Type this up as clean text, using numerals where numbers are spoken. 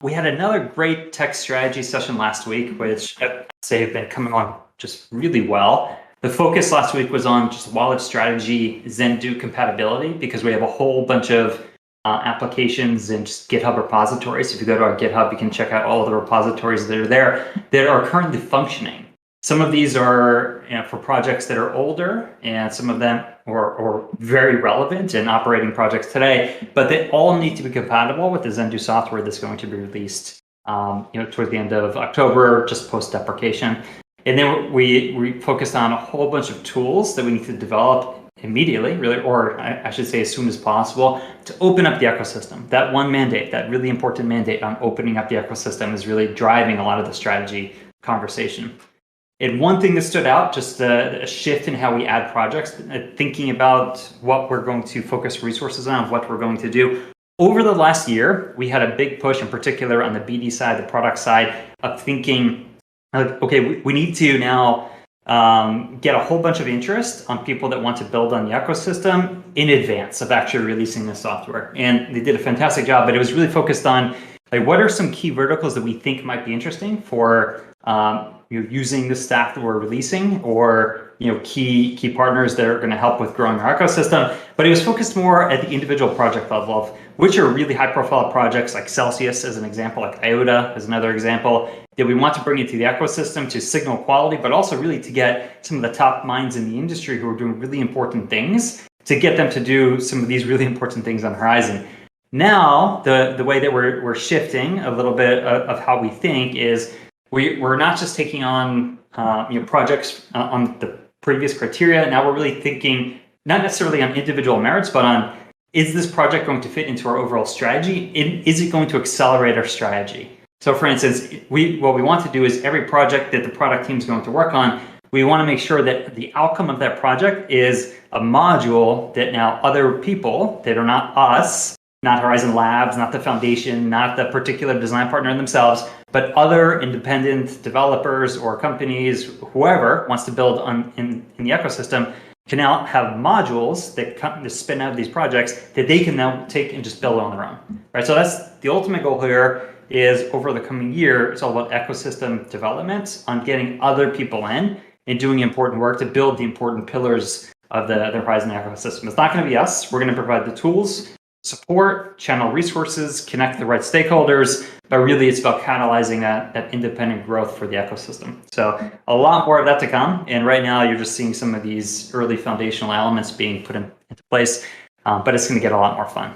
We had another great tech strategy session last week, which I'd say have been coming on just really well. The focus last week was on just wallet strategy, Zendoo compatibility, because we have a whole bunch of applications and just GitHub repositories. If you go to our GitHub, you can check out all of the repositories that are there that are currently functioning. Some of these are for projects that are older, and some of them are very relevant in operating projects today, but they all need to be compatible with the Zendoo software that's going to be released towards the end of October, just post-deprecation. And then we focused on a whole bunch of tools that we need to develop immediately, really, or I should say as soon as possible, to open up the ecosystem. That one mandate, that really important mandate on opening up the ecosystem, is really driving a lot of the strategy conversation. And one thing that stood out, just a shift in how we add projects, thinking about what we're going to focus resources on, what we're going to do. Over the last year, we had a big push, in particular on the BD side, the product side, of thinking, okay, we need to now get a whole bunch of interest on people that want to build on the ecosystem in advance of actually releasing the software. And they did a fantastic job, but it was really focused on what are some key verticals that we think might be interesting for using the stack that we're releasing, or key partners that are going to help with growing our ecosystem. But it was focused more at the individual project level of which are really high profile projects, like Celsius as an example, like IOTA as another example, that we want to bring into the ecosystem to signal quality, but also really to get some of the top minds in the industry who are doing really important things, to get them to do some of these really important things on Horizen. Now, the way that we're shifting a little bit of how we think is we're not just taking on projects on the previous criteria. Now we're really thinking not necessarily on individual merits, but on, is this project going to fit into our overall strategy? Is it going to accelerate our strategy? So for instance, what we want to do is every project that the product team is going to work on, we want to make sure that the outcome of that project is a module that now other people that are not us, not Horizen Labs, not the foundation, not the particular design partner themselves, but other independent developers or companies, whoever wants to build in the ecosystem, can now have modules that come to spin out of these projects that they can now take and just build on their own. Right? So that's the ultimate goal here, is over the coming year, it's all about ecosystem development, on getting other people in and doing important work to build the important pillars of the Horizen ecosystem. It's not going to be us. We're going to provide the tools, support, channel resources, connect the right stakeholders, but really it's about catalyzing that independent growth for the ecosystem. So a lot more of that to come. And right now you're just seeing some of these early foundational elements being put into place, but it's going to get a lot more fun.